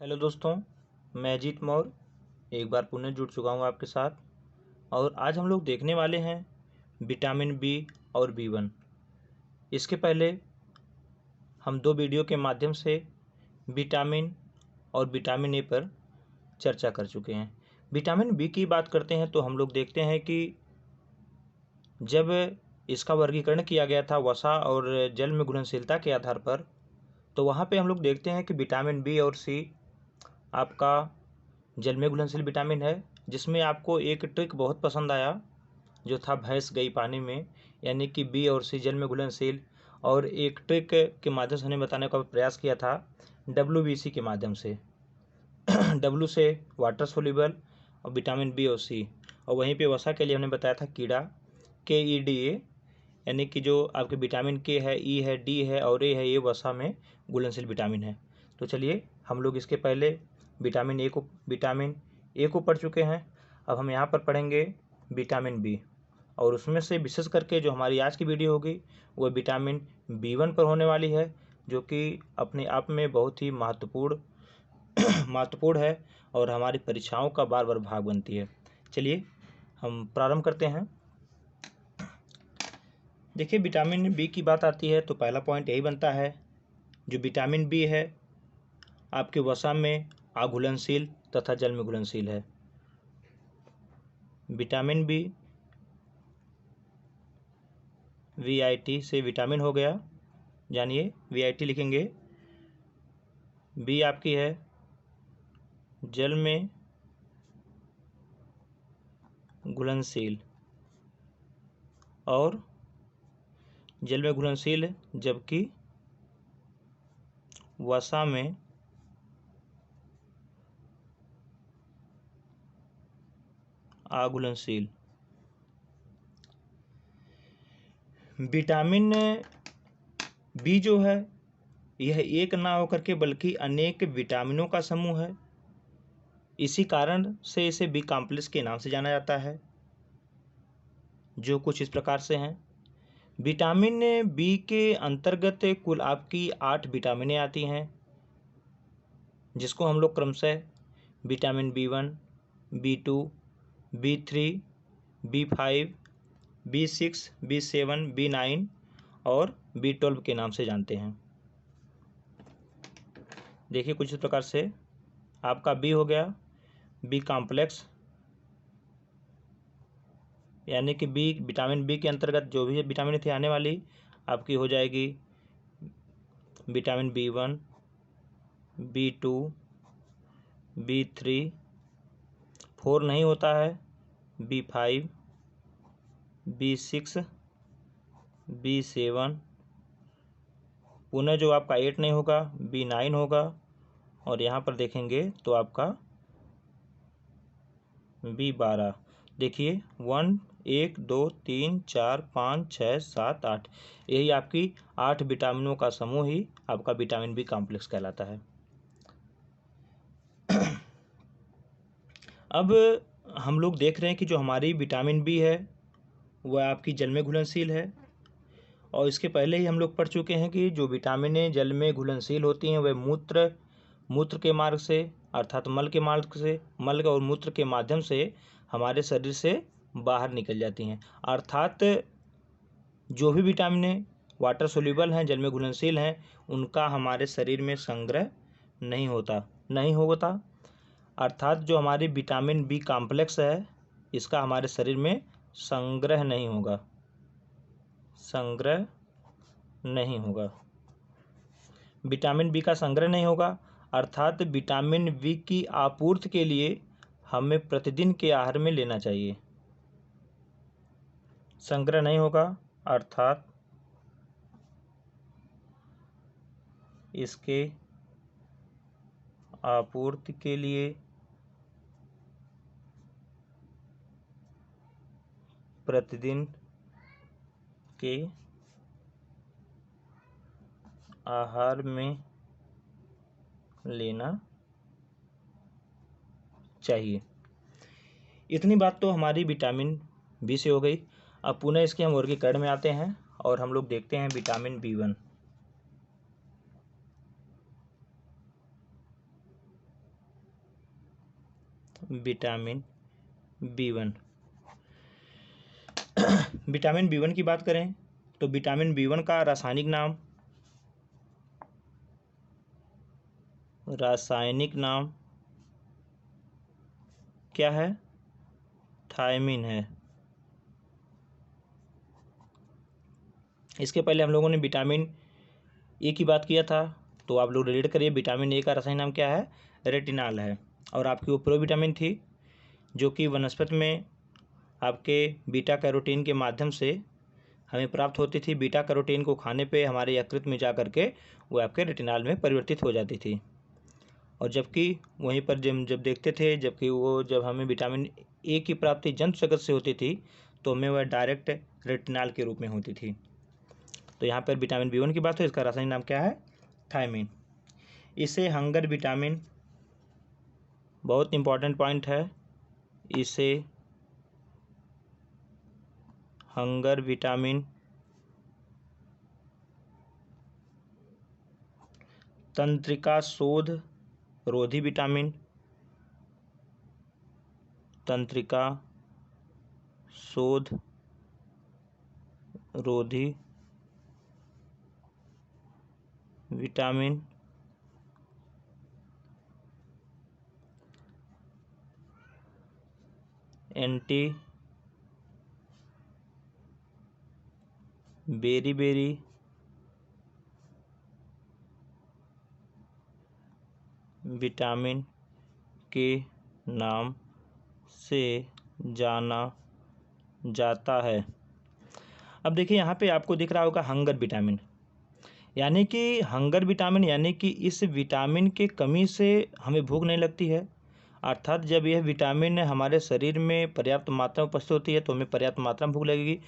Hello दोस्तों, मैं अजीत मौर्य एक बार पुनः जुड़ चुका हूँ आपके साथ। और आज हम लोग देखने वाले हैं विटामिन बी और बी1। इसके पहले हम 2 वीडियो के माध्यम से विटामिन और विटामिन ए पर चर्चा कर चुके हैं। विटामिन बी की बात करते हैं तो हम लोग देखते हैं कि जब इसका वर्गीकरण किया गया था वसा और जल में घुलनशीलता के आधार पर, तो वहाँ पे हम लोग देखते हैं कि विटामिन बी और सी आपका जल में घुलनशील विटामिन है, जिसमें आपको एक ट्रिक बहुत पसंद आया जो था भैंस गई पानी में, यानी कि बी और सी जल में घुलनशील। और एक ट्रिक के माध्यम से उन्हें बताने का प्रयास किया था WBC के माध्यम से। W से वाटर सोल्यूबल और विटामिन बी और सी, और वहीं पे वसा के लिए हमने बताया था कीड़ा KEDA, यानी कि जो आपके विटामिन के है, ई है, डी है और ए है, ये वसा में घुलनशील विटामिन है। तो चलिए हम लोग इसके पहले विटामिन ए को पढ़ चुके हैं। अब हम यहाँ पर पढ़ेंगे विटामिन बी, और उसमें से विशेष करके जो हमारी आज की वीडियो होगी वह विटामिन बी1 पर होने वाली है, जो कि अपने आप में बहुत ही महत्वपूर्ण है और हमारी परीक्षाओं का बार बार भाग बनती है। चलिए हम प्रारंभ करते हैं। देखिए, विटामिन बी की बात आती है तो पहला पॉइंट यही बनता है, जो विटामिन बी है आपके वसा में अघुलनशील तथा जल में घुलनशील है। विटामिन बी VIT से विटामिन हो गया, जानिए VIT लिखेंगे। बी आपकी है जल में घुलनशील, और जल में घुलनशील जबकि वसा में अघुलनशील। विटामिन बी जो है यह एक ना होकर के बल्कि अनेक विटामिनों का समूह है। इसी कारण से इसे बी कॉम्प्लेक्स के नाम से जाना जाता है, जो कुछ इस प्रकार से हैं। विटामिन बी के अंतर्गत कुल आपकी 8 विटामिनें आती हैं, जिसको हम लोग क्रमशः vitamin B1, बी2, B3, B5, B6, बी7, बी9 और बी12 के नाम से जानते हैं। देखिए कुछ इस प्रकार से आपका बी हो गया बी कॉम्प्लेक्स, यानी कि बी विटामिन बी के अंतर्गत जो भी विटामिन थी आने वाली आपकी हो जाएगी विटामिन बी1, बी2, बी3, 4 नहीं होता है, बी5, बी6, बी7, पुनः जो आपका 8 नहीं होगा बी9 होगा, और यहाँ पर देखेंगे तो आपका बी12। देखिए 1 2 3 4 5 6 7 8, यही आपकी 8 विटामिनों का समूह ही आपका विटामिन बी कॉम्प्लेक्स कहलाता है। अब हम लोग देख रहे हैं कि जो हमारी विटामिन बी है वह आपकी जल में घुलनशील है, और इसके पहले ही हम लोग पढ़ चुके हैं कि जो विटामिनें जल में घुलनशील होती हैं वह मूत्र के मार्ग से, अर्थात मल के मार्ग से, मल और मूत्र के माध्यम से हमारे शरीर से बाहर निकल जाती हैं। अर्थात जो भी विटामिनें वाटर सोल्यूबल हैं, जल में घुलनशील हैं, उनका हमारे शरीर में संग्रह नहीं होता। अर्थात जो हमारी विटामिन बी कॉम्प्लेक्स है इसका हमारे शरीर में संग्रह नहीं होगा। विटामिन बी का संग्रह नहीं होगा, अर्थात विटामिन बी की आपूर्ति के लिए हमें प्रतिदिन के आहार में लेना चाहिए। संग्रह नहीं होगा अर्थात इसके आपूर्ति के लिए प्रतिदिन के आहार में लेना चाहिए। इतनी बात तो हमारी विटामिन बी से हो गई। अब पुनः इसके हम वर्गीकरण में आते हैं और हम लोग देखते हैं vitamin B1. Vitamin B1। Vitamin B1 की बात करें तो विटामिन B1 का रासायनिक नाम क्या है? थायमिन है। इसके पहले हम लोगों ने विटामिन ए की बात किया था, तो आप लोग रिलेट करिए। विटामिन ए का रासायनिक नाम क्या है? रेटिनॉल है। और आपकी वो प्रोविटामिन थी जो कि वनस्पति में आपके बीटा कैरोटीन के माध्यम से हमें प्राप्त होती थी। बीटा कैरोटीन को खाने पे हमारे यकृत में जा करके वो आपके रेटिनॉल में परिवर्तित हो जाती थी। और जबकि वहीं पर जब देखते थे, जब हमें विटामिन ए की प्राप्ति जंतु जगत से होती थी तो हमें वह डायरेक्ट रेटिनॉल के रूप में होती थी। तो यहाँ पर विटामिन B1 की बात है, इसका रासायनिक नाम क्या है? थायमिन। इसे हंगर विटामिन, बहुत इंपॉर्टेंट पॉइंट है, इसे हंगर विटामिन, तंत्रिका शोध रोधी विटामिन, तंत्रिका शोध रोधी विटामिन, एंटी बेरी विटामिन के नाम से जाना जाता है। अब देखिए यहाँ पे आपको दिख रहा होगा हंगर विटामिन, यानी कि हंगर विटामिन यानी कि इस विटामिन के कमी से हमें भूख नहीं लगती है। अर्थात जब यह विटामिन हमारे शरीर में पर्याप्त मात्रा में उपस्थित होती है तो हमें पर्याप्त मात्रा में भूख लगेगी।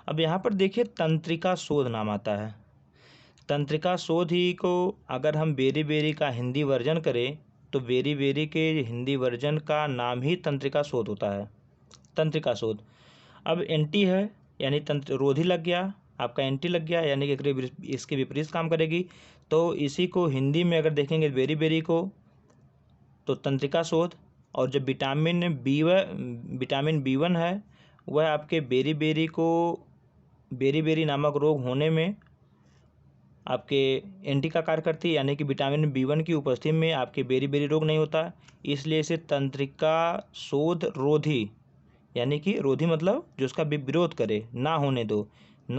अब यहाँ पर देखिए तंत्रिका शोध नाम आता है। तंत्रिका शोध ही को अगर हम बेरी का हिंदी वर्जन करें तो बेरी के हिंदी वर्जन का नाम ही तंत्रिका शोध होता है, तंत्रिका शोध। अब एंटी है यानी तंत्र रोधी लग गया, आपका एंटी लग गया, यानी कि इसके विपरीत काम करेगी। तो इसी को हिंदी में अगर देखेंगे बेरी को तो तंत्रिका शोध। और जो विटामिन B1 है वह आपके बेरी नामक रोग होने में आपके एंटी का कार्य करती है, यानी कि विटामिन B1 की उपस्थिति में आपके बेरी रोग नहीं होता। इसलिए इसे तंत्रिका शोध रोधी, यानी कि रोधी मतलब जो उसका विरोध करे, ना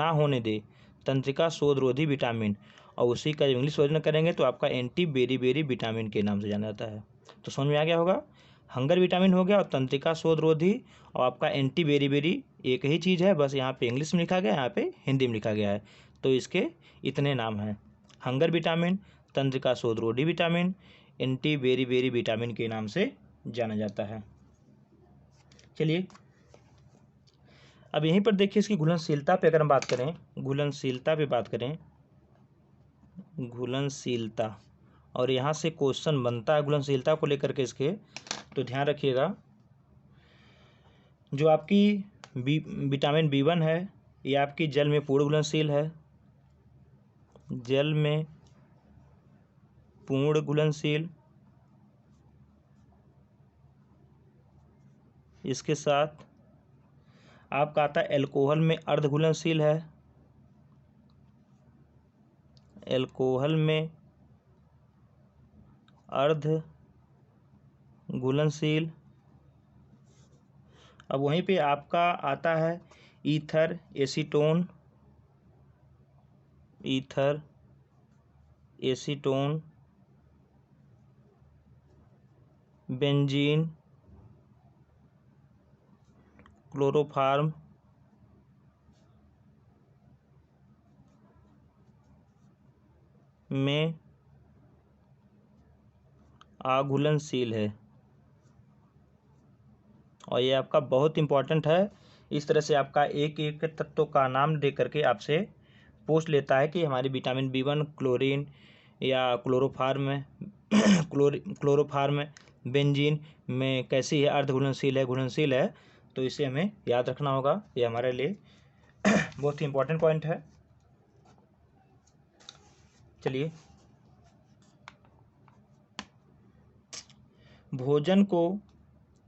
होने दे, तंत्रिका शोध रोधी विटामिन। और उसी का इंग्लिश वर्जन करेंगे तो आपका एंटी बेरी विटामिन के नाम से जाना जाता है। तो समझ में आ गया होगा, हंगर विटामिन हो गया और तंत्रिका शोध रोधी और आपका एंटी बेरी एक ही चीज़ है, बस यहाँ पे इंग्लिश में लिखा गया है, यहाँ पे हिंदी में लिखा गया है। तो इसके इतने नाम हैं, हंगर विटामिन, तंत्रिका शोध रोधी विटामिन, एंटी बेरी विटामिन के नाम से जाना जाता है। चलिए अब यहीं पर देखिए इसकी घुलनशीलता पे अगर हम बात करें, घुलनशीलता, और यहाँ से क्वेश्चन बनता है घुलनशीलता को लेकर के इसके, तो ध्यान रखिएगा। जो आपकी विटामिन B1 है ये आपकी जल में पूर्ण घुलनशील है, जल में पूर्ण घुलनशील। इसके साथ आपका आता है एल्कोहल में अर्ध घुलनशील है, एल्कोहल में अर्ध घुलनशील। अब वहीं पे आपका आता है ईथर एसीटोन, बेंजीन, क्लोरोफार्म में अघुलनशील है। और ये आपका बहुत इंपॉर्टेंट है। इस तरह से आपका एक एक तत्व का नाम दे करके आपसे पूछ लेता है कि हमारी विटामिन B1 क्लोरीन या क्लोरोफार्म बेंजीन में कैसी है, अर्ध घुलनशील है, घुलनशील है। तो इसे हमें याद रखना होगा, ये हमारे लिए बहुत ही इंपॉर्टेंट पॉइंट है। चलिए भोजन को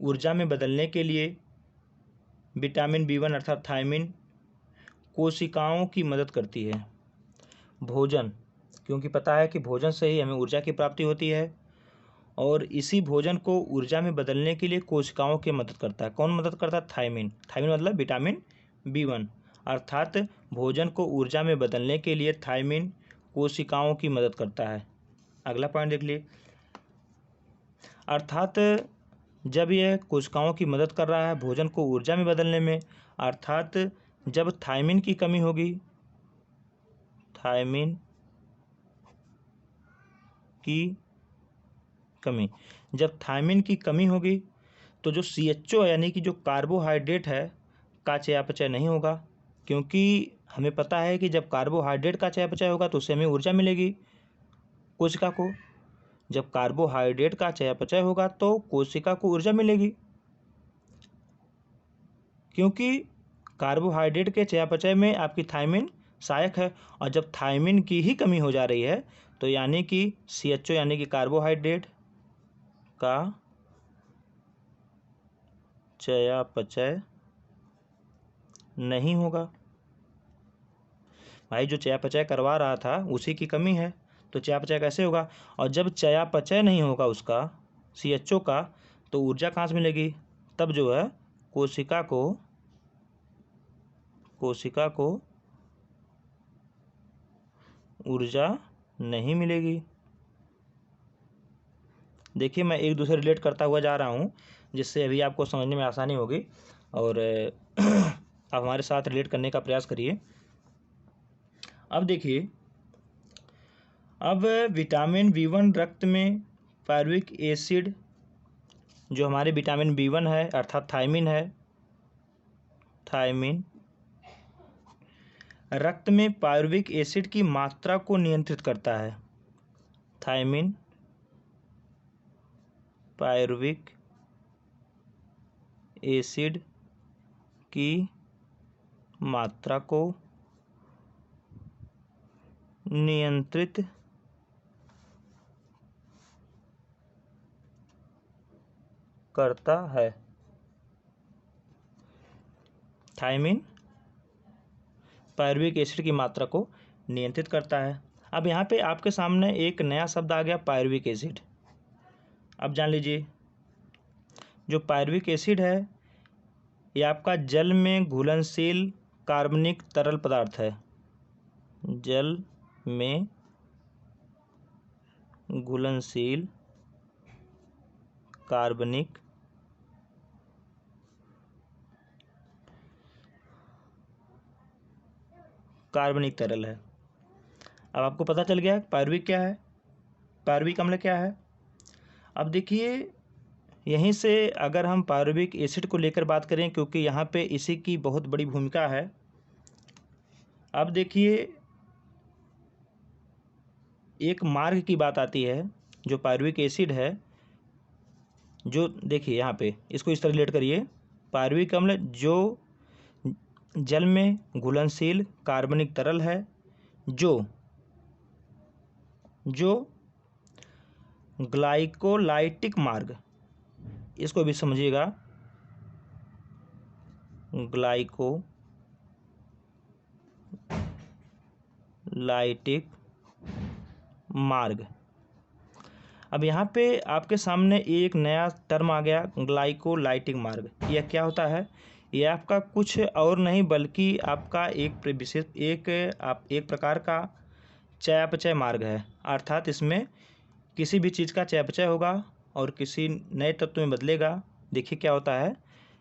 ऊर्जा में बदलने के लिए विटामिन B1 अर्थात थायमिन कोशिकाओं की मदद करती है। भोजन, क्योंकि पता है कि भोजन से ही हमें ऊर्जा की प्राप्ति होती है और इसी भोजन को ऊर्जा में बदलने के लिए कोशिकाओं की मदद करता है। कौन मदद करता है? थायमिन। थायमिन मतलब विटामिन B1 अर्थात भोजन को ऊर्जा में बदलने के लिए थायमिन कोशिकाओं की मदद करता है। अगला पॉइंट देख लिए, अर्थात जब यह कोशिकाओं की मदद कर रहा है भोजन को ऊर्जा में बदलने में, अर्थात जब थायमिन की कमी होगी, थायमिन की कमी, जब थायमिन की कमी होगी तो जो CHO यानी कि जो कार्बोहाइड्रेट है का चयापचय नहीं होगा, क्योंकि हमें पता है कि जब कार्बोहाइड्रेट का चयापचय होगा तो उससे हमें ऊर्जा मिलेगी कोशिका को। जब कार्बोहाइड्रेट का चयापचय होगा तो कोशिका को ऊर्जा मिलेगी, क्योंकि कार्बोहाइड्रेट के चयापचय में आपकी थायमिन सहायक है। और जब थायमिन की ही कमी हो जा रही है तो यानी कि CHO यानी कि कार्बोहाइड्रेट का चयापचय नहीं होगा। भाई जो चयापचय करवा रहा था उसी की कमी है, तो चयापचय कैसे होगा? और जब चयापचय नहीं होगा उसका CHO का, तो ऊर्जा कहाँ से मिलेगी? तब जो है कोशिका को ऊर्जा नहीं मिलेगी। देखिए मैं एक दूसरे रिलेट करता हुआ जा रहा हूँ जिससे अभी आपको समझने में आसानी होगी, और आप हमारे साथ रिलेट करने का प्रयास करिए। अब देखिए, अब विटामिन B1 रक्त में पायरुविक एसिड, जो हमारे विटामिन B1 है अर्थात थायमिन है, थायमिन रक्त में पायरुविक एसिड की मात्रा को नियंत्रित करता है। थायमिन पायरुविक एसिड की मात्रा को नियंत्रित करता है। थायमिन पायरुविक एसिड की मात्रा को नियंत्रित करता है। अब यहाँ पे आपके सामने एक नया शब्द आ गया, पायरुविक एसिड। अब जान लीजिए, जो पायरुविक एसिड है ये आपका जल में घुलनशील कार्बनिक तरल पदार्थ है। जल में घुलनशील कार्बनिक तरल है। अब आपको पता चल गया पायरुविक क्या है, पायरुविक अम्ल क्या है। अब देखिए यहीं से अगर हम पायरुविक एसिड को लेकर बात करें, क्योंकि यहाँ पे इसी की बहुत बड़ी भूमिका है। अब देखिए एक मार्ग की बात आती है, जो पायरुविक एसिड है, जो देखिए यहाँ पे इसको इस तरह रिलेट करिए, पायरुविक अम्ल जो जल में घुलनशील कार्बनिक तरल है, जो ग्लाइकोलाइटिक मार्ग, इसको भी समझिएगा, ग्लाइकोलाइटिक मार्ग। अब यहाँ पे आपके सामने एक नया टर्म आ गया, ग्लाइकोलाइटिक मार्ग। यह क्या होता है? यह आपका कुछ और नहीं बल्कि आपका एक प्रकार का चयापचय मार्ग है। अर्थात इसमें किसी भी चीज़ का चयापचय होगा और किसी नए तत्व में बदलेगा। देखिए क्या होता है,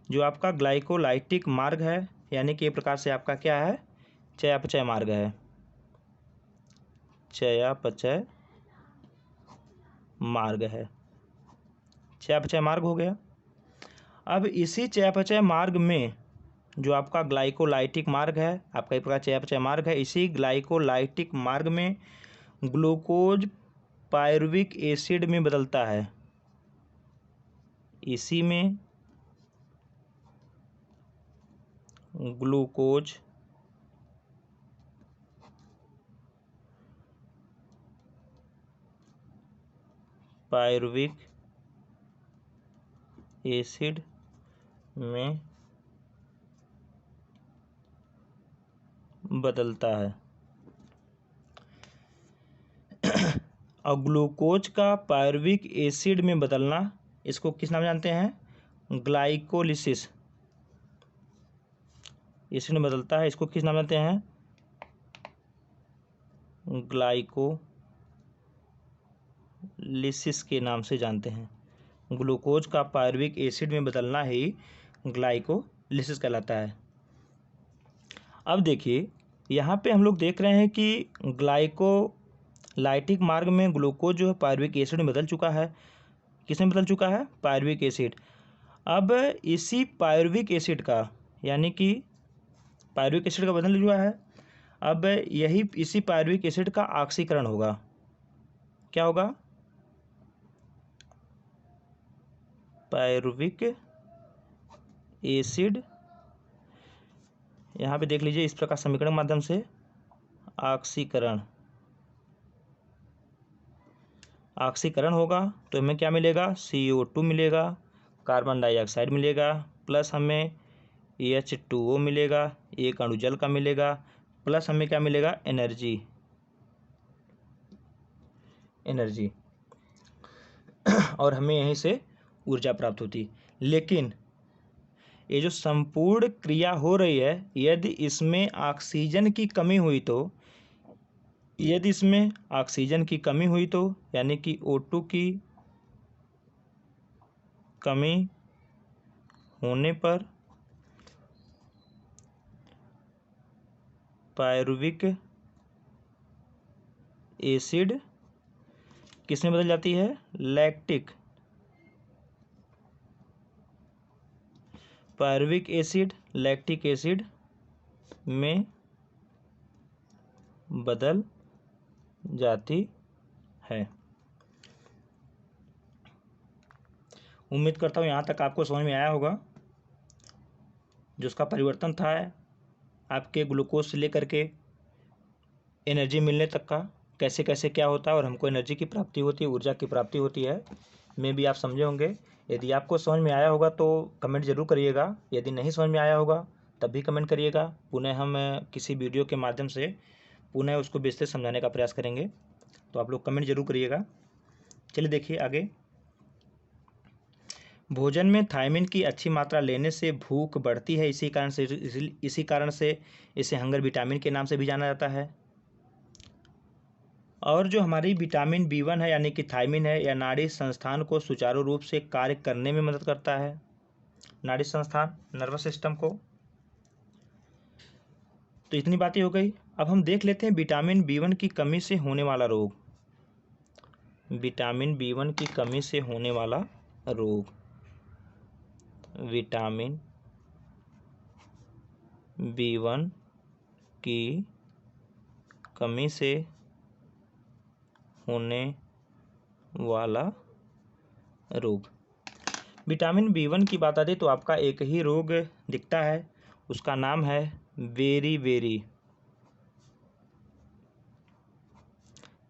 जो आपका ग्लाइकोलाइटिक मार्ग है यानी कि एक प्रकार से आपका क्या है, चयापचय मार्ग है, चयापचय मार्ग है, चयापचय मार्ग हो गया। अब इसी चयापचय मार्ग में जो आपका ग्लाइकोलाइटिक मार्ग है, आपका एक प्रकार चयापचय मार्ग है, इसी ग्लाइकोलाइटिक मार्ग में ग्लूकोज पायरुविक एसिड में बदलता है। इसी में ग्लूकोज पायरुविक एसिड में बदलता है। और ग्लूकोज का पायरुविक एसिड में बदलना, इसको किस नाम जानते हैं? ग्लाइकोलिसिस। एसिड में बदलता है, इसको किस नाम जानते हैं? ग्लाइकोलिसिस के नाम से जानते हैं। ग्लूकोज का पायरुविक एसिड में बदलना ही ग्लाइकोलिसिस कहलाता है। अब देखिए यहाँ पे हम लोग देख रहे हैं कि ग्लाइकोलाइटिक मार्ग में ग्लूकोज जो है पायरुविक एसिड में बदल चुका है। किसमें बदल चुका है? Pyruvic acid. अब इसी पायरुविक एसिड का, यानी कि पायरुविक एसिड का बदल हुआ है, अब इसी पायरुविक एसिड का ऑक्सीकरण होगा। क्या होगा? पायरुविक एसिड, यहाँ पे देख लीजिए इस प्रकार समीकरण के माध्यम से ऑक्सीकरण होगा तो हमें क्या मिलेगा? CO2 मिलेगा, कार्बन डाइऑक्साइड मिलेगा, प्लस हमें H2O मिलेगा, एक अणु जल का मिलेगा, प्लस हमें क्या मिलेगा? एनर्जी। और हमें यहीं से ऊर्जा प्राप्त होती। लेकिन ये जो संपूर्ण क्रिया हो रही है, यदि इसमें ऑक्सीजन की कमी हुई तो, यानी कि O2 की कमी होने पर पायरुविक एसिड किसमें बदल जाती है? पायरुविक एसिड लैक्टिक एसिड में बदल जाती है। उम्मीद करता हूँ यहाँ तक आपको समझ में आया होगा। जो उसका परिवर्तन था आपके ग्लूकोज से लेकर के एनर्जी मिलने तक का, कैसे कैसे क्या होता है और हमको एनर्जी की प्राप्ति होती है, ऊर्जा की प्राप्ति होती है, में भी आप समझे होंगे। यदि आपको समझ में आया होगा तो कमेंट जरूर करिएगा। यदि नहीं समझ में आया होगा तब भी कमेंट करिएगा। पुनः हम किसी वीडियो के माध्यम से पुनः उसको विस्तृत समझाने का प्रयास करेंगे, तो आप लोग कमेंट जरूर करिएगा। चलिए देखिए आगे। भोजन में थायमिन की अच्छी मात्रा लेने से भूख बढ़ती है। इसी कारण से इसे हंगर विटामिन के नाम से भी जाना जाता है। और जो हमारी विटामिन B1 है, यानी कि थायमिन है, यह नाड़ी संस्थान को सुचारू रूप से कार्य करने में मदद करता है। नाड़ी संस्थान, नर्वस सिस्टम को। तो इतनी बातें हो गई। अब हम देख लेते हैं विटामिन B1 की कमी से होने वाला रोग। विटामिन B1 की कमी से होने वाला रोग। विटामिन B1 की कमी से होने वाला रोग। विटामिन B1 की बात आती तो आपका एक ही रोग दिखता है, उसका नाम है बेरी।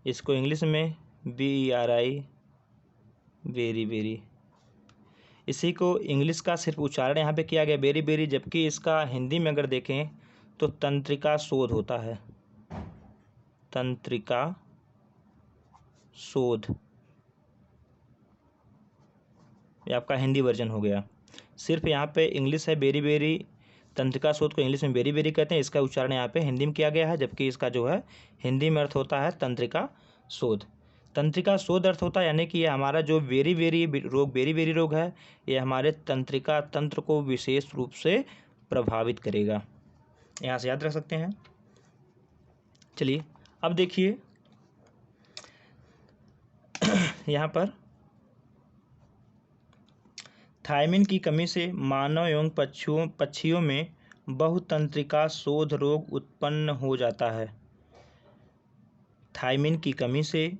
इसको इंग्लिश में BERI, बेरी। इसी को इंग्लिश का सिर्फ उच्चारण यहाँ पे किया गया बेरी, जबकि इसका हिंदी में अगर देखें तो तंत्रिका शोध होता है। तंत्रिका शोध, ये आपका हिंदी वर्जन हो गया। सिर्फ यहाँ पे इंग्लिश है बेरी। तंत्रिका शोध को इंग्लिश में बेरी कहते हैं, इसका उच्चारण यहाँ पे हिंदी में किया गया है, जबकि इसका जो है हिंदी में अर्थ होता है तंत्रिका शोध। तंत्रिका शोध अर्थ होता है, यानी कि ये हमारा जो बेरी रोग है, ये हमारे तंत्रिका तंत्र को विशेष रूप से प्रभावित करेगा। यहाँ से याद रख सकते हैं। चलिए अब देखिए यहाँ पर थायमिन की कमी से मानव एवं पक्षियों में बहुतंत्रिका शोध रोग उत्पन्न हो जाता है। थायमिन की कमी से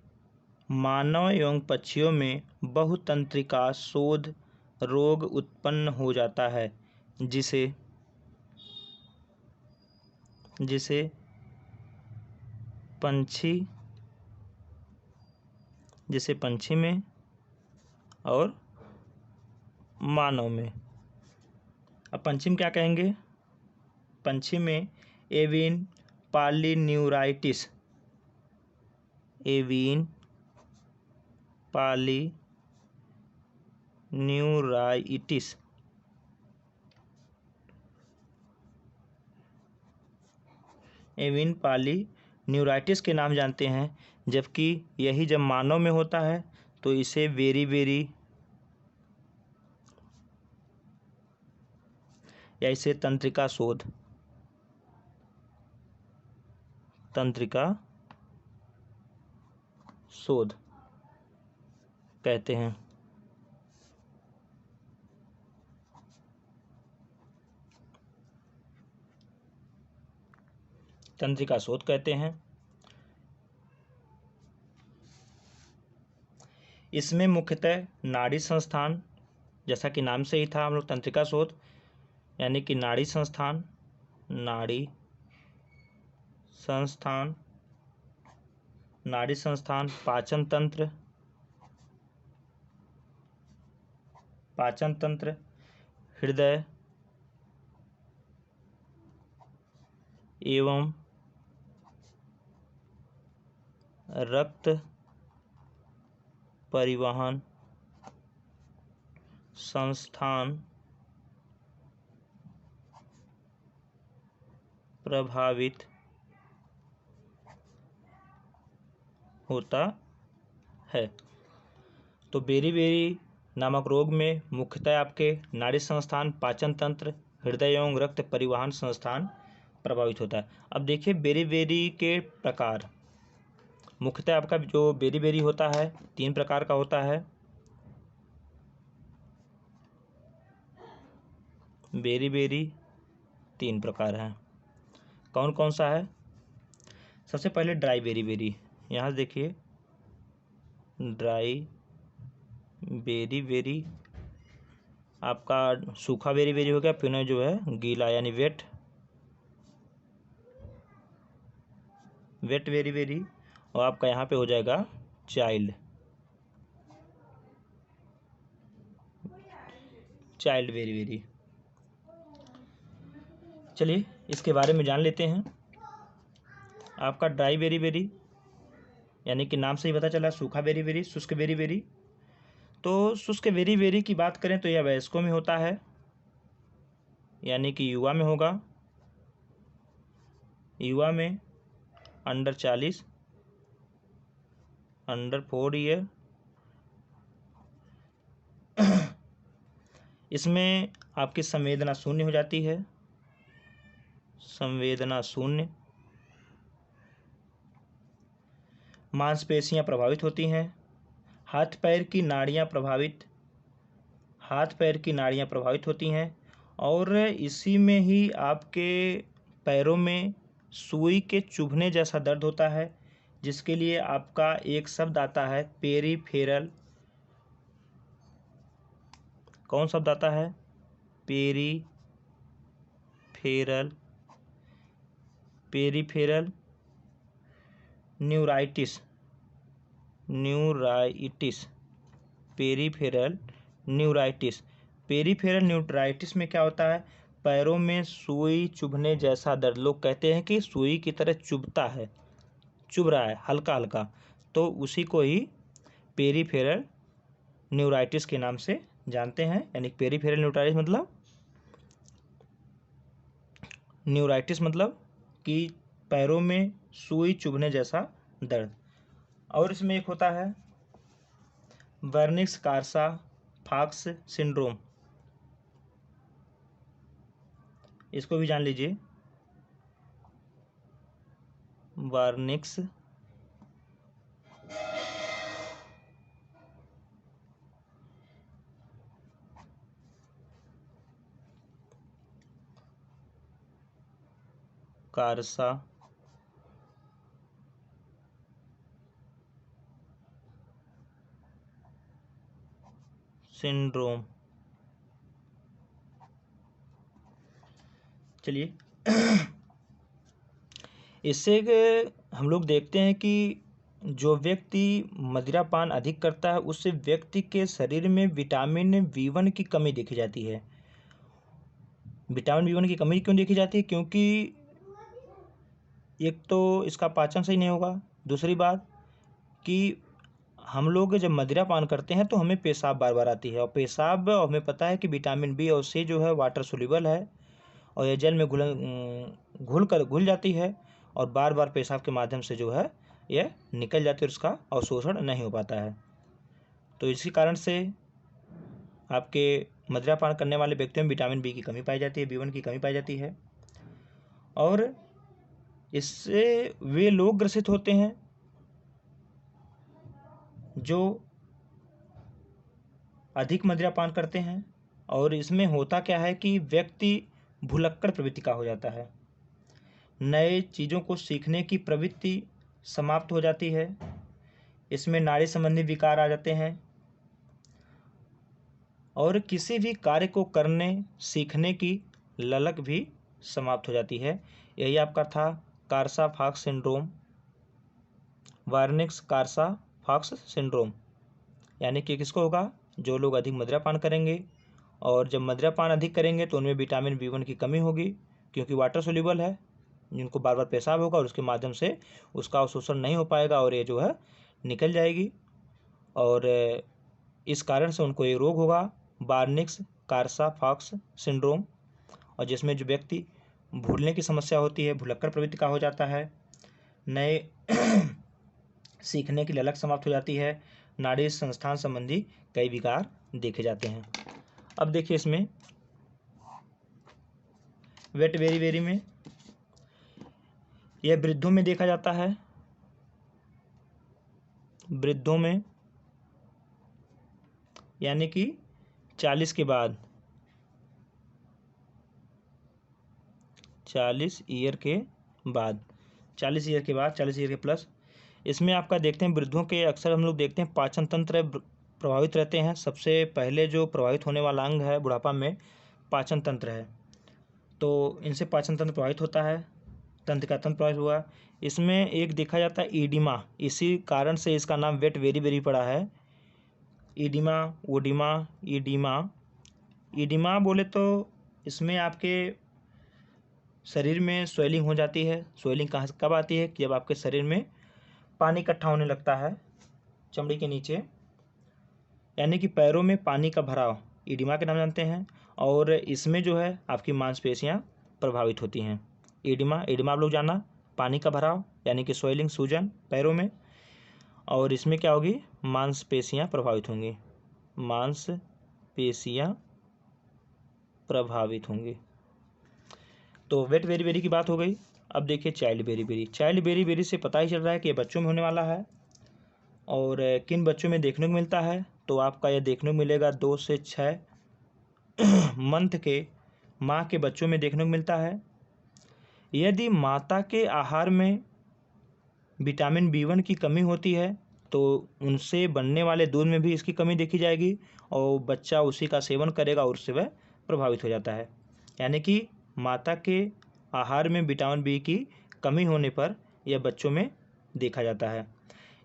मानव एवं पक्षियों में बहुतंत्रिका शोध रोग उत्पन्न हो जाता है, जिसे पंछी में और मानव में। अब पंछी क्या कहेंगे? पंछी में एवियन पॉलीन्यूराइटिस, एवियन पॉलीन्यूराइटिस एवियन पॉलीन्यूराइटिस के नाम जानते हैं, जबकि यही जब मानव में होता है तो इसे बेरी या इसे तंत्रिका शोध कहते हैं। तंत्रिका शोध कहते हैं। इसमें मुख्यतः नाड़ी संस्थान, जैसा कि नाम से ही था हम लोग तंत्रिका शोध, यानी कि नाड़ी संस्थान पाचन तंत्र, हृदय एवं रक्त परिवहन संस्थान प्रभावित होता है। तो बेरी नामक रोग में मुख्यतः आपके नाड़ी संस्थान, पाचन तंत्र, हृदय एवं रक्त परिवहन संस्थान प्रभावित होता है। अब देखिए बेरी के प्रकार। मुख्यतः आपका जो बेरी होता है 3 प्रकार का होता है। बेरी 3 प्रकार है। कौन कौन सा है? सबसे पहले ड्राई बेरी, यहाँ से देखिए ड्राई बेरी आपका सूखा बेरी हो गया, फिर जो है गीला यानी वेट बेरी, और आपका यहाँ पे हो जाएगा चाइल्ड बेरी। चलिए इसके बारे में जान लेते हैं। आपका ड्राई बेरी यानी कि नाम से ही पता चला सूखा बेरी, शुष्क बेरी। तो शुष्क बेरी की बात करें तो यह वयस्कों में होता है, यानी कि युवा में होगा। युवा में अंडर 40, अंडर 4 ईयर। इसमें आपकी संवेदना शून्य हो जाती है, संवेदना शून्य। मांसपेशियां प्रभावित होती हैं, हाथ पैर की नाड़ियां प्रभावित होती हैं, और इसी में ही आपके पैरों में सुई के चुभने जैसा दर्द होता है, जिसके लिए आपका एक शब्द आता है पेरीफेरल। कौन शब्द आता है? Peripheral neuritis. पेरीफेरल न्यूराइटिस में क्या होता है? पैरों में सुई चुभने जैसा दर्द। लोग कहते हैं कि सुई की तरह चुभ रहा है हल्का हल्का, तो उसी को ही पेरीफेरल न्यूराइटिस के नाम से जानते हैं। यानी पेरीफेरल न्यूराइटिस मतलब कि पैरों में सुई चुभने जैसा दर्द। और इसमें एक होता है वर्निक्स कार्सा फॉक्स सिंड्रोम, इसको भी जान लीजिए। Wernicke's Korsakoff syndrome. चलिए इससे हम लोग देखते हैं कि जो व्यक्ति मदिरापान अधिक करता है उससे व्यक्ति के शरीर में विटामिन B1 की कमी देखी जाती है। विटामिन B1 की कमी क्यों देखी जाती है? क्योंकि एक तो इसका पाचन सही नहीं होगा, दूसरी बात कि हम लोग जब मदिरा पान करते हैं तो हमें पेशाब बार बार आती है, और पेशाब हमें पता है कि विटामिन B और C जो है वाटर सोल्यूबल है, और यह जल में घुल जाती है, और बार बार पेशाब के माध्यम से जो है यह निकल जाती है और उसका अवशोषण नहीं हो पाता है। तो इसी कारण से आपके मदिरा पान करने वाले व्यक्तियों में विटामिन B की कमी पाई जाती है, B1 की कमी पाई जाती है, और इससे वे लोग ग्रसित होते हैं जो अधिक मदिरा पान करते हैं। और इसमें होता क्या है कि व्यक्ति भुलक्कड़ प्रवृत्ति का हो जाता है, नए चीज़ों को सीखने की प्रवृत्ति समाप्त हो जाती है, इसमें नाड़ी संबंधी विकार आ जाते हैं, और किसी भी कार्य को करने सीखने की ललक भी समाप्त हो जाती है। यही आपका था कार्सा फॉक्स सिंड्रोम, वार्निक्स कार्सा फॉक्स सिंड्रोम। यानी कि किसको होगा? जो लोग अधिक मदिरा पान करेंगे, और जब मदिरा पान अधिक करेंगे तो उनमें विटामिन B1 की कमी होगी, क्योंकि वाटर सोल्यूबल है, जिनको बार बार पेशाब होगा और उसके माध्यम से उसका अवशोषण नहीं हो पाएगा और ये जो है निकल जाएगी, और इस कारण से उनको ये रोग होगा वार्निक्स कार्सा फॉक्स सिंड्रोम, और जिसमें जो व्यक्ति भूलने की समस्या होती है, भुलक्कड़ प्रवृत्ति का हो जाता है, नए सीखने की ललक समाप्त हो जाती है, नाड़ी संस्थान संबंधी कई विकार देखे जाते हैं। अब देखिए इसमें वेट वेरी वेरी में यह वृद्धों में देखा जाता है। वृद्धों में यानी कि 40 के बाद, 40 ईयर के बाद, 40 ईयर के बाद, 40 ईयर के प्लस, इसमें आपका देखते हैं वृद्धों के अक्सर हम लोग देखते हैं पाचन तंत्र प्रभावित रहते हैं। सबसे पहले जो प्रभावित होने वाला अंग है बुढ़ापा में पाचन तंत्र है, तो इनसे पाचन तंत्र प्रभावित होता है, तंत्रिका तंत्र प्रभावित हुआ। इसमें एक देखा जाता है ईडिमा, इसी कारण से इसका नाम वेट वेरी वेरी पड़ा है। ईडिमा, ओडिमा, ईडिमा। ईडिमा बोले तो इसमें आपके शरीर में स्वेलिंग हो जाती है। स्वेलिंग कहाँ कब आती है? कि जब आपके शरीर में पानी इकट्ठा होने लगता है चमड़ी के नीचे, यानी कि पैरों में पानी का भराव ईडिमा के नाम जानते हैं, और इसमें जो है आपकी मांसपेशियां प्रभावित होती हैं। ईडिमा आप लोग जाना, पानी का भराव यानी कि स्वेलिंग, सूजन पैरों में, और इसमें क्या होगी? मांसपेशियां प्रभावित होंगी, मांसपेशियां प्रभावित होंगी। तो वेट वेरी वेरी की बात हो गई। अब देखिए child berry berry. Child berry berry से पता ही चल रहा है कि ये बच्चों में होने वाला है, और किन बच्चों में देखने को मिलता है? तो आपका यह देखने को मिलेगा 2 से 6 मंथ के माँ के बच्चों में देखने को मिलता है। यदि माता के आहार में विटामिन B1 की कमी होती है तो उनसे बनने वाले दूध में भी इसकी कमी देखी जाएगी, और बच्चा उसी का सेवन करेगा और उससे वह प्रभावित हो जाता है। यानी कि माता के आहार में विटामिन B की कमी होने पर यह बच्चों में देखा जाता है।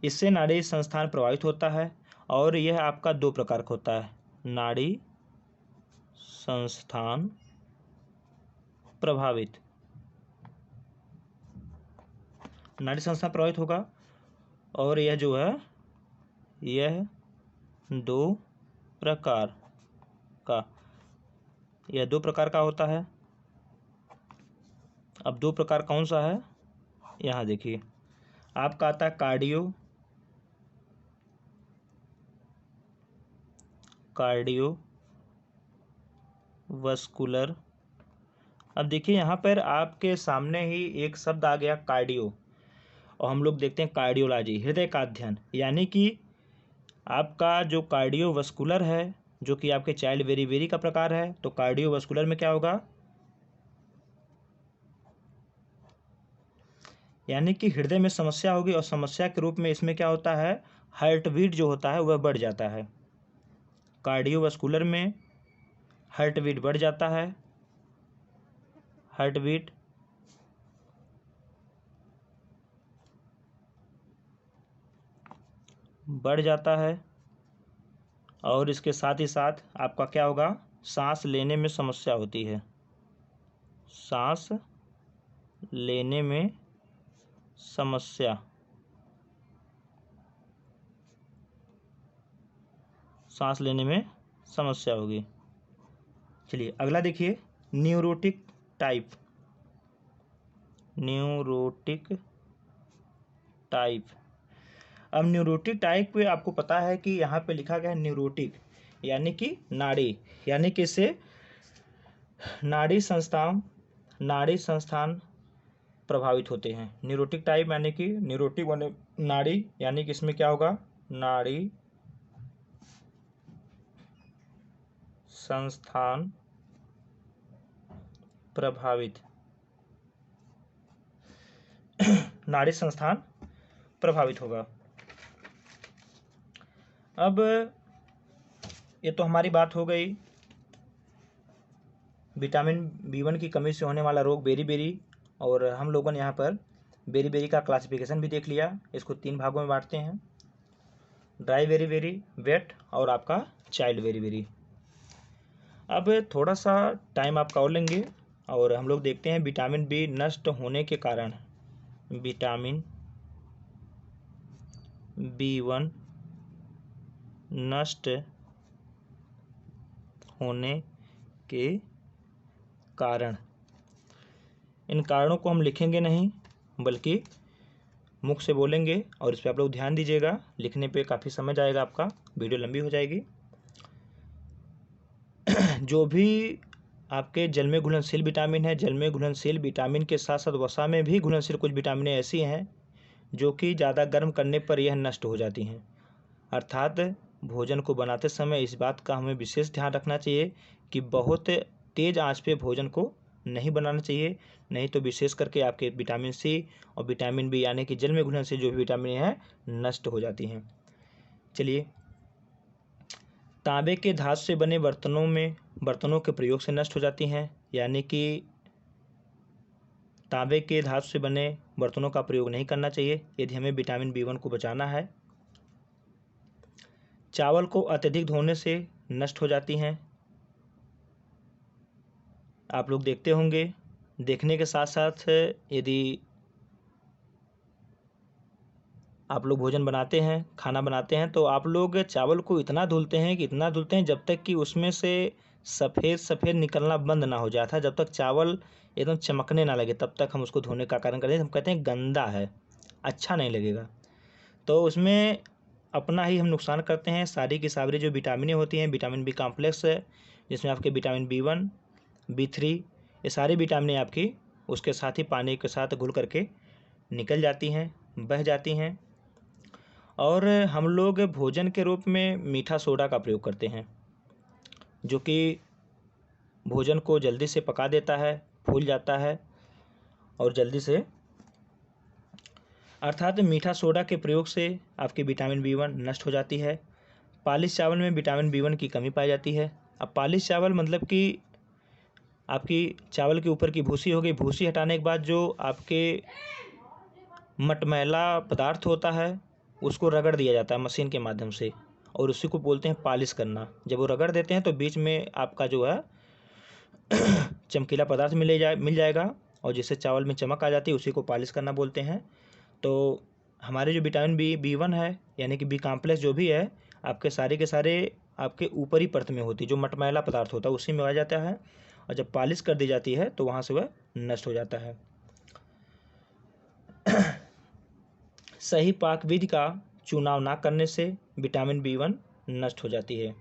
इससे नाड़ी संस्थान प्रभावित होता है, और यह आपका 2 प्रकार का होता है, नाड़ी संस्थान प्रभावित। नाड़ी संस्थान प्रभावित होगा, और यह जो है यह 2 प्रकार का, यह 2 प्रकार का होता है। अब 2 प्रकार कौन सा है? यहाँ देखिए, आपका आता है कार्डियोवस्कुलर। अब देखिए यहाँ पर आपके सामने ही एक शब्द आ गया कार्डियो, और हम लोग देखते हैं कार्डियोलॉजी, हृदय का अध्ययन, यानी कि आपका जो कार्डियोवस्कुलर है जो कि आपके चाइल्ड वेरी वेरी का प्रकार है, तो कार्डियोवस्कुलर में क्या होगा? यानी कि हृदय में समस्या होगी, और समस्या के रूप में इसमें क्या होता है? हार्ट बीट जो होता है वह बढ़ जाता है। कार्डियोवस्कुलर में हार्ट बीट बढ़ जाता है, हार्ट बीट, बढ़ जाता है और इसके साथ ही साथ आपका क्या होगा, सांस लेने में समस्या होती है, सांस लेने में समस्या, सांस लेने में समस्या होगी। चलिए अगला देखिए, न्यूरोटिक टाइप, न्यूरोटिक टाइप। अब न्यूरोटिक टाइप पे आपको पता है कि यहाँ पे लिखा गया है न्यूरोटिक यानी कि नाड़ी, यानी कि इससे नाड़ी संस्थान प्रभावित होते हैं। न्यूरोटिक टाइप यानी कि न्यूरोटिक वाले नाड़ी, यानी कि इसमें क्या होगा, नाड़ी संस्थान प्रभावित, नाड़ी संस्थान प्रभावित होगा। अब ये तो हमारी बात हो गई विटामिन B1 की कमी से होने वाला रोग बेरी, और हम लोगों ने यहाँ पर बेरी का क्लासिफिकेशन भी देख लिया। इसको 3 भागों में बांटते हैं, ड्राई बेरी, वेट और आपका चाइल्ड बेरी। अब थोड़ा सा टाइम आपका और लेंगे और हम लोग देखते हैं विटामिन B नष्ट होने के कारण, विटामिन B1 नष्ट होने के कारण। इन कारणों को हम लिखेंगे नहीं बल्कि मुख से बोलेंगे, और इस पर आप लोग ध्यान दीजिएगा, लिखने पे काफ़ी समय जाएगा, आपका वीडियो लंबी हो जाएगी। जो भी आपके जल में घुलनशील विटामिन है, जल में घुलनशील विटामिन के साथ साथ वसा में भी घुलनशील कुछ विटामिनें ऐसी हैं जो कि ज़्यादा गर्म करने पर यह नष्ट हो जाती हैं। अर्थात भोजन को बनाते समय इस बात का हमें विशेष ध्यान रखना चाहिए कि बहुत तेज़ आंच पे भोजन को नहीं बनाना चाहिए, नहीं तो विशेष करके आपके विटामिन C और विटामिन B यानी कि जल में घुलनशील जो भी विटामिन हैं नष्ट हो जाती हैं। चलिए, तांबे के धातु से बने बर्तनों के प्रयोग से नष्ट हो जाती हैं, यानी कि तांबे के धातु से बने बर्तनों का प्रयोग नहीं करना चाहिए यदि हमें विटामिन B1 को बचाना है। चावल को अत्यधिक धोने से नष्ट हो जाती हैं। आप लोग देखते होंगे, देखने के साथ साथ यदि आप लोग भोजन बनाते हैं, खाना बनाते हैं, तो आप लोग चावल को इतना धुलते हैं कि इतना धुलते हैं जब तक कि उसमें से सफ़ेद निकलना बंद ना हो जाता, जब तक चावल एकदम चमकने ना लगे तब तक हम उसको धोने का कारण करते हैं। हम कहते हैं गंदा है, अच्छा नहीं लगेगा, तो उसमें अपना ही हम नुकसान करते हैं। सारी की सारी जो विटामिनें होती हैं, विटामिन B कॉम्प्लेक्स है जिसमें आपके विटामिन B1, B3, ये सारी विटामिनें आपकी उसके साथ ही पानी के साथ घुल करके निकल जाती हैं, बह जाती हैं। और हम लोग भोजन के रूप में मीठा सोडा का प्रयोग करते हैं जो कि भोजन को जल्दी से पका देता है, फूल जाता है और जल्दी से, अर्थात मीठा सोडा के प्रयोग से आपकी विटामिन B1 नष्ट हो जाती है। पालिश चावल में विटामिन B1 की कमी पाई जाती है। अब पालिश चावल मतलब कि आपकी चावल के ऊपर की भूसी हो गई, भूसी हटाने के बाद जो आपके मटमैला पदार्थ होता है उसको रगड़ दिया जाता है मशीन के माध्यम से, और उसी को बोलते हैं पालिश करना। जब वो रगड़ देते हैं तो बीच में आपका जो है चमकीला पदार्थ मिल जाएगा और जिससे चावल में चमक आ जाती है, उसी को पालिश करना बोलते हैं। तो हमारे जो विटामिन B1 है यानी कि B कॉम्प्लेक्स जो भी है, आपके सारे के सारे आपके ऊपरी परत में होती है, जो मटमैला पदार्थ होता है उसी में आ जाता है, और जब पालिश कर दी जाती है तो वहाँ से वह नष्ट हो जाता है। सही पाक विधि का चुनाव ना करने से विटामिन B1 नष्ट हो जाती है।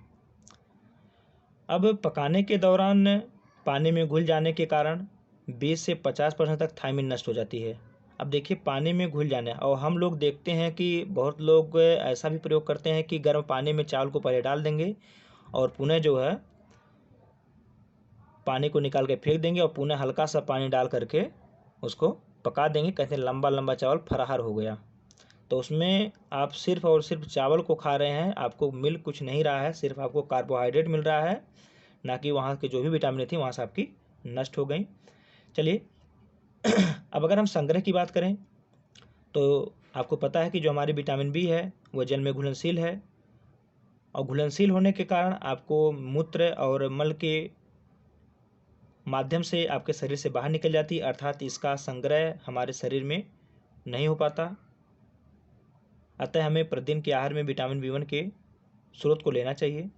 अब पकाने के दौरान पानी में घुल जाने के कारण 20 से 50% तक थायमिन नष्ट हो जाती है। अब देखिए, पानी में घुल जाना, और हम लोग देखते हैं कि बहुत लोग ऐसा भी प्रयोग करते हैं कि गर्म पानी में चावल को पहले डाल देंगे और पुनः जो है पानी को निकाल के फेंक देंगे और पुनः हल्का सा पानी डाल करके उसको पका देंगे, कहते हैं लंबा लंबा चावल फराहर हो गया। तो उसमें आप सिर्फ और सिर्फ चावल को खा रहे हैं, आपको मिल कुछ नहीं रहा है, सिर्फ आपको कार्बोहाइड्रेट मिल रहा है, ना कि वहाँ की जो भी विटामिन थी वहाँ से आपकी नष्ट हो गई। चलिए अब अगर हम संग्रह की बात करें तो आपको पता है कि जो हमारी विटामिन B है वह जल में घुलनशील है और घुलनशील होने के कारण आपको मूत्र और मल के माध्यम से आपके शरीर से बाहर निकल जाती है, अर्थात इसका संग्रह हमारे शरीर में नहीं हो पाता। अतः हमें प्रतिदिन के आहार में विटामिन B1 के स्रोत को लेना चाहिए।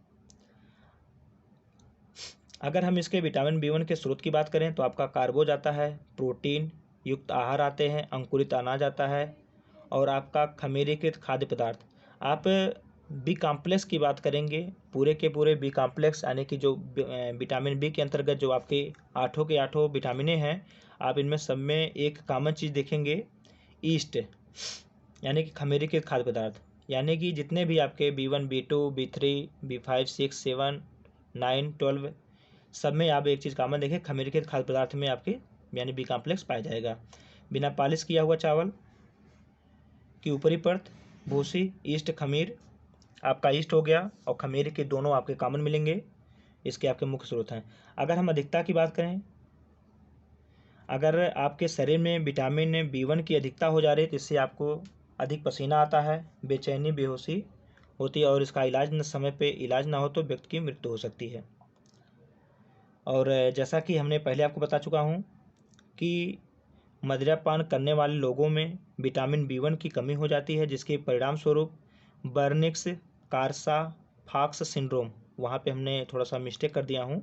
अगर हम इसके विटामिन B1 के स्रोत की बात करें तो आपका कार्बोज आता है, प्रोटीन युक्त आहार आते हैं, अंकुरित अनाज आता है और आपका खमीरीकृत खाद्य पदार्थ। आप बी कॉम्प्लेक्स की बात करेंगे, पूरे के पूरे बी कॉम्प्लेक्स यानी कि जो विटामिन बी के अंतर्गत जो आपके आठों के आठों विटामिनें हैं, आप इनमें सब में एक कॉमन चीज़ देखेंगे, ईस्ट यानी कि खमीरीकृत खाद्य पदार्थ। यानी कि जितने भी आपके B1, B2, B3, B5, 6, 7, 9, 12 सब में आप एक चीज़ कॉमन देखें, खमीरीकृत खाद्य पदार्थ में आपके यानी बी कॉम्प्लेक्स पाया जाएगा। बिना पॉलिश किया हुआ चावल की ऊपरी परत भूसी, ईस्ट खमीर, आपका ईस्ट हो गया और खमीर के दोनों आपके कॉमन मिलेंगे। इसके आपके मुख्य स्रोत हैं। अगर हम अधिकता की बात करें, अगर आपके शरीर में विटामिन B1 की अधिकता हो जा रही है तो इससे आपको अधिक पसीना आता है, बेचैनी, बेहोशी होती है और इसका इलाज समय पे इलाज ना हो तो व्यक्ति की मृत्यु हो सकती है। और जैसा कि हमने पहले आपको बता चुका हूँ कि मदिरापान करने वाले लोगों में विटामिन B1 की कमी हो जाती है, जिसके परिणाम स्वरूप बर्निक्स कार्सा फॉक्स सिंड्रोम, वहाँ पे हमने थोड़ा सा मिस्टेक कर दिया हूँ।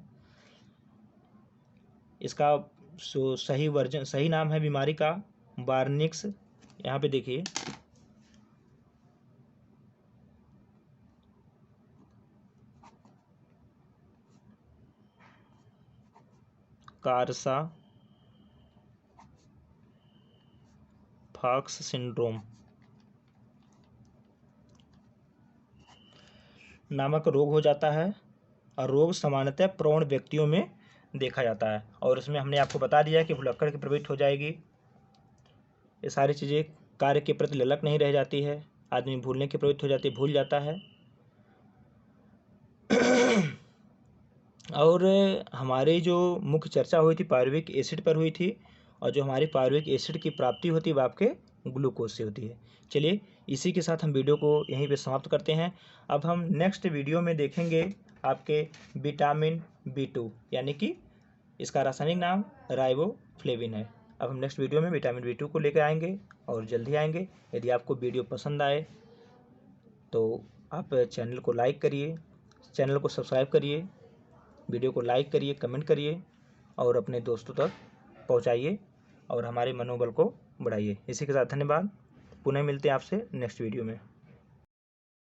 इसका सही नाम है बीमारी का बार्निक्स। यहाँ पे देखिए, कार्सा फॉक्स सिंड्रोम नामक रोग हो जाता है और रोग सामान्यतः प्रौढ़ व्यक्तियों में देखा जाता है। और इसमें हमने आपको बता दिया कि भुलक्कड़ की प्रवृत्ति हो जाएगी, ये सारी चीज़ें कार्य के प्रति ललक नहीं रह जाती है, आदमी भूलने की प्रवृत्ति हो जाती है, भूल जाता है। और हमारी जो मुख्य चर्चा हुई थी पायरुविक एसिड पर हुई थी, और जो हमारी पायरुविक एसिड की प्राप्ति होती है वह आपके ग्लूकोज से होती है। चलिए इसी के साथ हम वीडियो को यहीं पे समाप्त करते हैं। अब हम नेक्स्ट वीडियो में देखेंगे आपके विटामिन B2 यानी कि इसका रासायनिक नाम राइबोफ्लेविन है। अब हम नेक्स्ट वीडियो में विटामिन B2 को लेकर आएंगे और जल्दी आएंगे। यदि आपको वीडियो पसंद आए तो आप चैनल को लाइक करिए, चैनल को सब्सक्राइब करिए, वीडियो को लाइक करिए, कमेंट करिए और अपने दोस्तों तक पहुंचाइए और हमारे मनोबल को बढ़ाइए। इसी के साथ धन्यवाद। पुनः मिलते हैं आपसे नेक्स्ट वीडियो में।